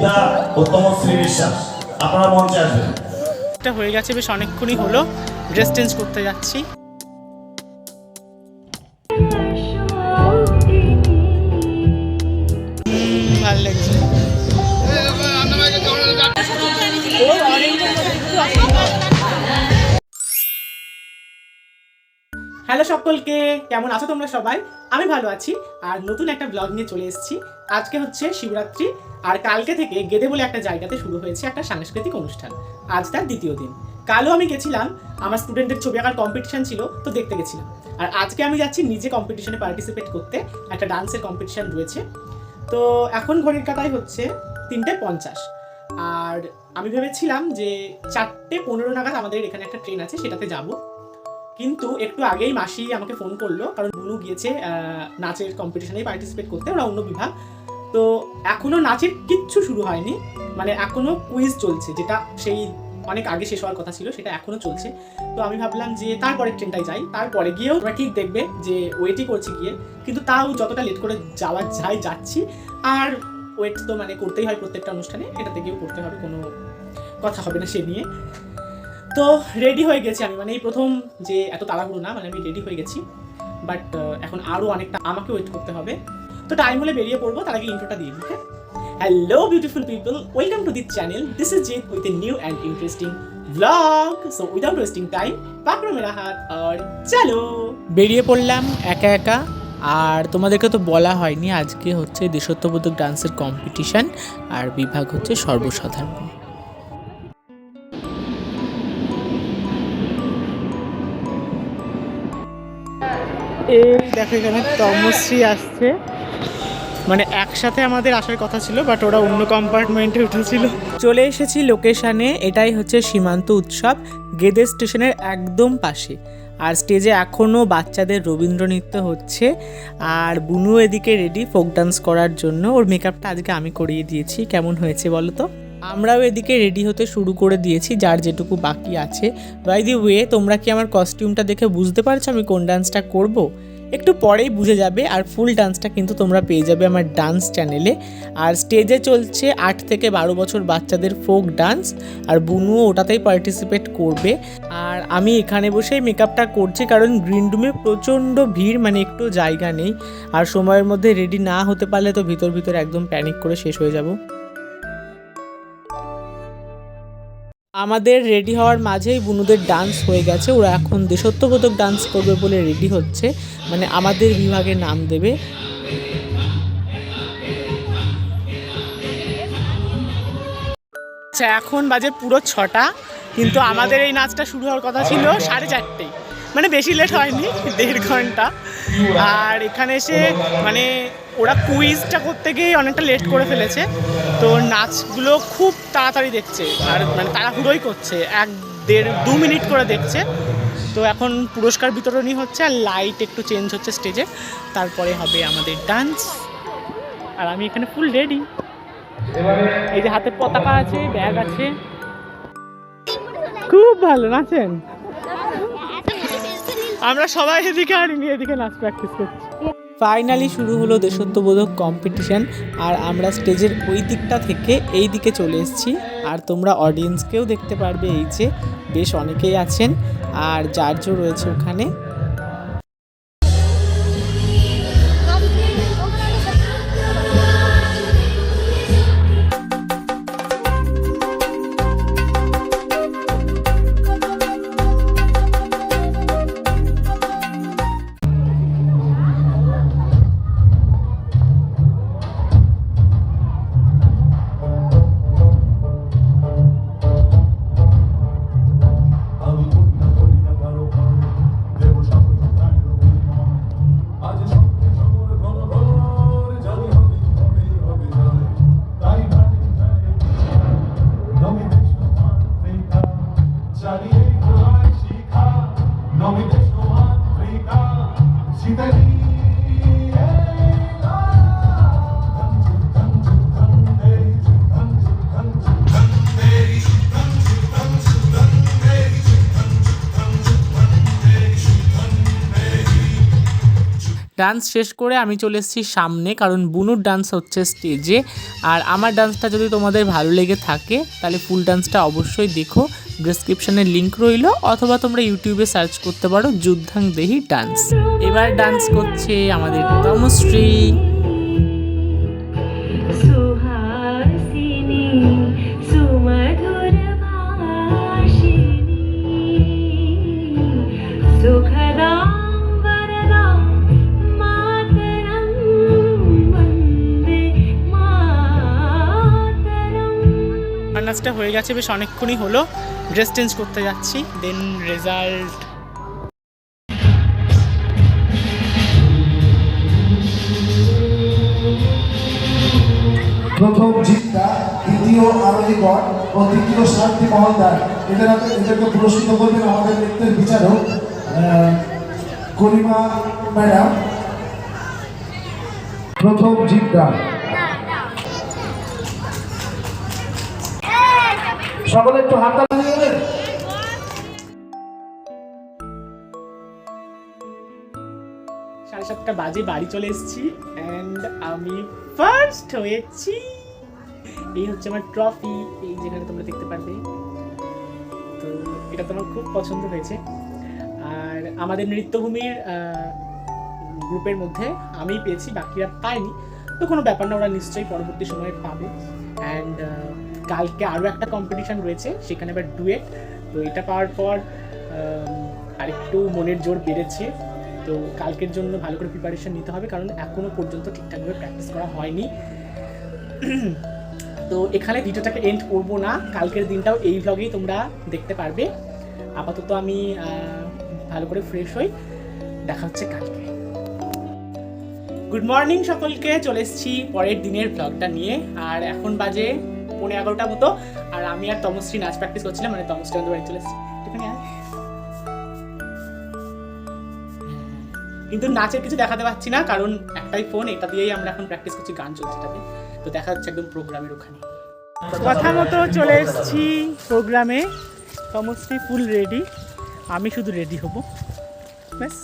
পিতা ও তমশ্রী বিশ্বাস, আপনারা মঞ্চে আসবেন। এটা হয়ে গেছে, বেশ অনেকক্ষণই হলো। ড্রেস চেঞ্জ করতে যাচ্ছি। ভালো লাগছে। হ্যালো সকলকে, কেমন আছো তোমরা সবাই? আমি ভালো আছি। আর নতুন একটা ব্লগ নিয়ে চলে এসেছি। আজকে হচ্ছে শিবরাত্রি, আর কালকে থেকে গেদে বলে একটা জায়গাতে শুরু হয়েছে একটা সাংস্কৃতিক অনুষ্ঠান। আজ তার দ্বিতীয় দিন। কালও আমি গেছিলাম, আমার স্টুডেন্টদের ছবি আঁকার কম্পিটিশন ছিল, তো দেখতে গেছিলাম। আর আজকে আমি যাচ্ছি নিজে কম্পিটিশনে পার্টিসিপেট করতে। একটা ডান্সের কম্পিটিশন রয়েছে। তো এখন ঘড়ির কাটাই হচ্ছে 3:50। আর আমি ভেবেছিলাম যে 4:15 নাগাদ আমাদের এখানে একটা ট্রেন আছে, সেটাতে যাব। কিন্তু একটু আগেই মাসি আমাকে ফোন করলো, কারণ বুনু গিয়েছে নাচের কম্পিটিশনে পার্টিসিপেট করতে, ওরা অন্য বিভাগ। তো এখনো নাচের কিচ্ছু শুরু হয়নি, মানে এখনো কুইজ চলছে, যেটা সেই অনেক আগে শেষ হওয়ার কথা ছিল, সেটা এখনো চলছে। তো আমি ভাবলাম যে তারপরে ট্রেনটাই যাই, তারপরে গিয়েও তোমরা ঠিক দেখবে যে ওয়েটই করছি গিয়ে। কিন্তু তাও যতটা লেট করে যাওয়া যায় যাচ্ছি। আর ওয়েট তো মানে করতেই হয় প্রত্যেকটা অনুষ্ঠানে, এটাতে গিয়েও করতে হবে, কোনো কথা হবে না সে নিয়ে। তো রেডি হয়ে গেছি আমি, মানে এই প্রথম যে এত তাড়াহুড়ো না, মানে আমি রেডি হয়ে গেছি। বাট এখন আরও অনেকটা আমাকে ওয়েট করতে হবে। তো টাইম হলে বেরিয়ে পড়বো, তার আগে ইন্ট্রোটা দিয়ে দিই। Hello beautiful people, welcome to this channel. This is Jeet with a new and interesting blog. So without wasting time, পাকড়ো মেরা হাত আর চলো। বেরিয়ে পড়লাম একা একা। আর তোমাদেরকে তো বলা হয়নি, আজকে হচ্ছে দেশাত্মবোধক ডান্সের কম্পিটিশান, আর বিভাগ হচ্ছে সর্বসাধারণ। এই দেখো, এখানে তমশ্রী আসছে। মানে একসাথে আমাদের আসার কথা ছিল, বাট ওরা অন্য কম্পার্টমেন্টে উঠেছিল। চলে এসেছি লোকেশানে। এটাই হচ্ছে সীমান্ত উৎসব, গেদে স্টেশনের একদম পাশে। আর স্টেজে এখনও বাচ্চাদের রবীন্দ্র নৃত্য হচ্ছে। আর বুনু এদিকে রেডি ফোক ডান্স করার জন্য। ওর মেকআপটা আজকে আমি করিয়ে দিয়েছি। কেমন হয়েছে বলো তো? আমরাও এদিকে রেডি হতে শুরু করে দিয়েছি, যার যেটুকু বাকি আছে। বাই দি ওয়ে, তোমরা কি আমার কস্টিউমটা দেখে বুঝতে পারছো আমি কোন ডান্সটা করব? একটু পরেই বুঝে যাবে। আর ফুল ডান্সটা কিন্তু তোমরা পেয়ে যাবে আমার ডান্স চ্যানেলে। আর স্টেজে চলছে 8 থেকে 12 বছর বাচ্চাদের ফোক ডান্স, আর বুনুও ওটাতেই পার্টিসিপেট করবে। আর আমি এখানে বসেই মেকআপটা করছি, কারণ গ্রিন রুমে প্রচণ্ড ভিড়, মানে একটু জায়গা নেই। আর সময়ের মধ্যে রেডি না হতে পারলে তো ভিতর ভিতর একদম প্যানিক করে শেষ হয়ে যাব। আমাদের রেডি হওয়ার মাঝেই বুনুদের ডান্স হয়ে গেছে। ওরা এখন দেশাত্মবোধক ডান্স করবে বলে রেডি হচ্ছে, মানে আমাদের বিভাগে নাম দেবে। আচ্ছা, এখন বাজে পুরো 6টা, কিন্তু আমাদের এই নাচটা শুরু হওয়ার কথা ছিল 4:30, মানে বেশি লেট হয়নি, 1.5 ঘন্টা। আর এখানে এসে মানে ওরা কুইজটা করতে গিয়ে অনেকটা লেট করে ফেলেছে। তো নাচগুলো খুব তাড়াতাড়ি দেখছে, আর মানে তাড়াহুড়োই করছে, 1-1.5-2 মিনিট করে দেখছে। তো এখন পুরস্কার বিতরণী হচ্ছে, আর লাইট একটু চেঞ্জ হচ্ছে স্টেজে, তারপরে হবে আমাদের ডান্স। আর আমি এখানে ফুল রেডি। এই যে হাতে পতাকা আছে, ব্যাগ আছে। খুব ভালো নাচেন। আমরা সবাই এদিকে আর ইনি এদিকে নাচ প্র্যাকটিস করছি। ফাইনালি শুরু হলো দেশাত্মবোধক কম্পিটিশান। আর আমরা স্টেজের ওই দিকটা থেকে এই দিকে চলে এসেছি। আর তোমরা অডিয়েন্সকেও দেখতে পারবে, এই যে বেশ অনেকেই আছেন, আর জাজও রয়েছে ওখানে। ডান্স শেষ করে আমি চলে এসেছি সামনে, কারণ বুনুর ডান্স হচ্ছে স্টেজে। আর আমার ডান্সটা যদি তোমাদের ভালো লেগে থাকে তাহলে ফুল ডান্সটা অবশ্যই দেখো, ডেসক্রিপশানে লিঙ্ক রইল, অথবা তোমরা ইউটিউবে সার্চ করতে পারো যুদ্ধাংদেহী ডান্স। এবার ডান্স করছে আমাদের তমশ্রী। নাচটা হয়ে গেছে, বেশ অনেকক্ষণই হলো। ড্রেস চেঞ্জ করতে যাচ্ছি, দেন রেজাল্ট। প্রথম জিতটা, দ্বিতীয় আরোহীগণ ও তৃতীয় সারথী মহোদয়, এদেরকে পুরস্কৃত করবেন আমাদের নৃত্যের বিচারক করিমা ম্যাডাম। প্রথম জিতটা, সকলে একটু হাতটা দিয়ে দেবেন। সাড়ে 7টা বাজে বাড়ি চলে এসেছি অ্যান্ড আমি ফার্স্ট হয়েছি। এই হচ্ছে আমার ট্রফি, এই যেখানে তোমরা দেখতে পারবে। তো এটা তোমার খুব পছন্দ হয়েছে। আর আমাদের নৃত্যভূমির গ্রুপের মধ্যে আমিই পেয়েছি, বাকিরা পায়নি। তো কোনো ব্যাপার না, ওরা নিশ্চয়ই পরবর্তী সময়ে পাবে। অ্যান্ড কালকে আরও একটা কম্পিটিশান রয়েছে, সেখানে আবার ডুয়েট। তো এটা পাওয়ার পর আরেকটু মনের জোর বেড়েছে। তো কালকের জন্য ভালো করে প্রিপারেশন নিতে হবে, কারণ এখনও পর্যন্ত ঠিকঠাকভাবে প্র্যাকটিস করা হয়নি। তো এখানে ভিডিওটাকে এন্ড করবো না, কালকের দিনটাও এই ভ্লগেই তোমরা দেখতে পারবে। আপাতত আমি ভালো করে ফ্রেশ হই, দেখা হচ্ছে কালকে। গুড মর্নিং সকলকে, চলে এসেছি পরের দিনের ভ্লগটা নিয়ে। আর এখন বাজে 11:15 মতো, আর আমি আর তমশ্রী নাচ প্র্যাকটিস করছিলাম, মানে তমশ্রী আমাদের বাড়ি চলে এসেছি। একটুখানি কিন্তু নাচের কিছু দেখাতে পাচ্ছি না, কারণ একটাই ফোন, এটা দিয়েই আমরা এখন প্র্যাকটিস করছি, গান চলছে এটাতে। তো দেখা যাচ্ছে একদম প্রোগ্রামের ওখানে। কথা মতো চলে এসেছি প্রোগ্রামে, তমশ্রী ফুল রেডি, আমি শুধু রেডি হব ব্যাস।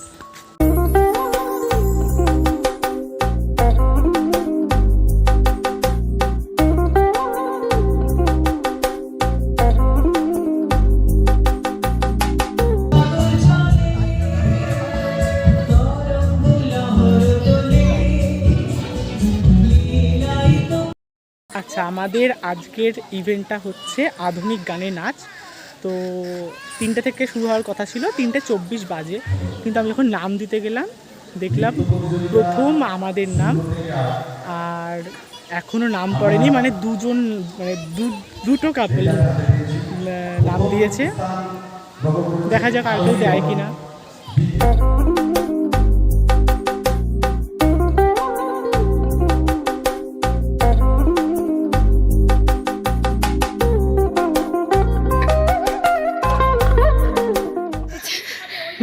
আচ্ছা, আমাদের আজকের ইভেন্টটা হচ্ছে আধুনিক গানে নাচ। তো 3টে থেকে শুরু হওয়ার কথা ছিল, 3:24 বাজে, কিন্তু আমি যখন নাম দিতে গেলাম দেখলাম প্রথম আমাদের নাম, আর এখনও নাম পড়েনি, মানে দুটো কাপল নাম দিয়েছে। দেখা যাক আর কেউ দেয় কিনা।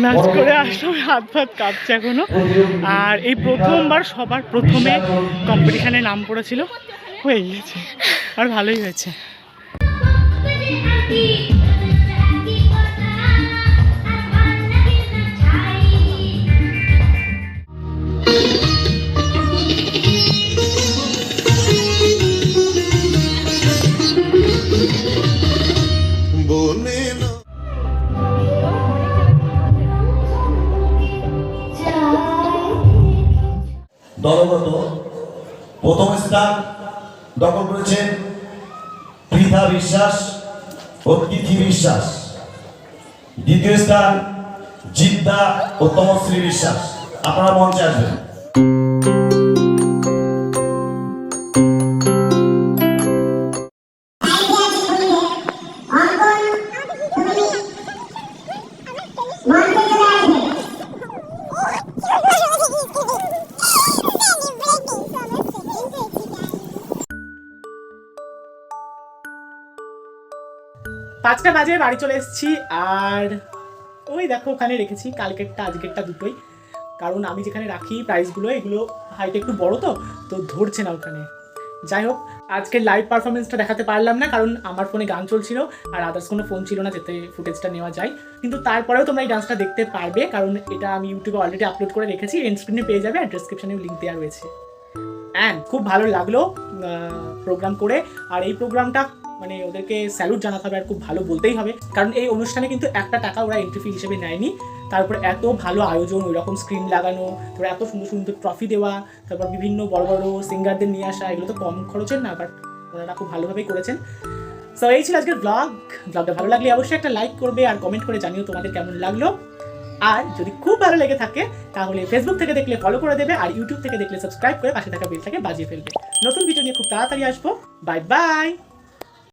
নাচ করে আসলাম, হাত ফাত কাঁপছে এখনো। আর এই প্রথমবার সবার প্রথমে কম্পিটিশানে নাম পড়েছিল, হয়ে গিয়েছে, আর ভালোই হয়েছে। দলগত প্রথম স্থান দখল করেছেন পৃথা বিশ্বাস ও তিথি বিশ্বাস, দ্বিতীয় স্থান জিদ্দা ও তমশ্রী বিশ্বাস। আপনারা মঞ্চে আসবেন। পাঁচটা বাজে বাড়ি চলে এসেছি। আর ওই দেখো ওখানে রেখেছি কালকেরটা আজকেরটা দুটোই, কারণ আমি যেখানে রাখি প্রাইসগুলো, এগুলো হাইট একটু বড়, তো ধরছে না ওখানে। যাই হোক, আজকে লাইভ পারফরমেন্সটা দেখাতে পারলাম না, কারণ আমার ফোনে গান চলছিল আর আদার্স কোনো ফোন ছিল না যেতে ফুটেজটা নেওয়া যায়। কিন্তু তারপরেও তোমরা এই ডান্সটা দেখতে পারবে, কারণ এটা আমি ইউটিউবে অলরেডি আপলোড করে রেখেছি, এন্ড স্ক্রিনে পেয়ে যাবে আর ডেসক্রিপশনেও লিঙ্ক দেওয়া রয়েছে। অ্যান্ড খুব ভালো লাগলো প্রোগ্রাম করে, আর এই প্রোগ্রামটা মানে ওদেরকে স্যালুট জানাতে হবে, আর খুব ভালো বলতেই হবে, কারণ এই অনুষ্ঠানে কিন্তু একটা টাকা ওরা এন্ট্রি ফি হিসেবে নেয়নি। তারপর এত ভালো আয়োজন, ওই রকম স্ক্রিন লাগানো, তারপর এত সুন্দর সুন্দর ট্রফি দেওয়া, তারপর বিভিন্ন বড় বড় সিঙ্গারদের নিয়ে আসা, এগুলো তো কম খরচের না, বাট ওনারা খুব ভালোভাবেই করেছেন। সো এই ছিল আজকের ব্লগটা ভালো লাগলে অবশ্যই একটা লাইক করবে আর কমেন্ট করে জানিও তোমাদের কেমন লাগলো। আর যদি খুব ভালো লেগে থাকে তাহলে ফেসবুক থেকে দেখলে ফলো করে দেবে, আর ইউটিউব থেকে দেখলে সাবস্ক্রাইব করে পাশে থাকা বেলটাকে বাজিয়ে ফেলবে। নতুন ভিডিও নিয়ে খুব তাড়াতাড়ি আসবো। Bye bye.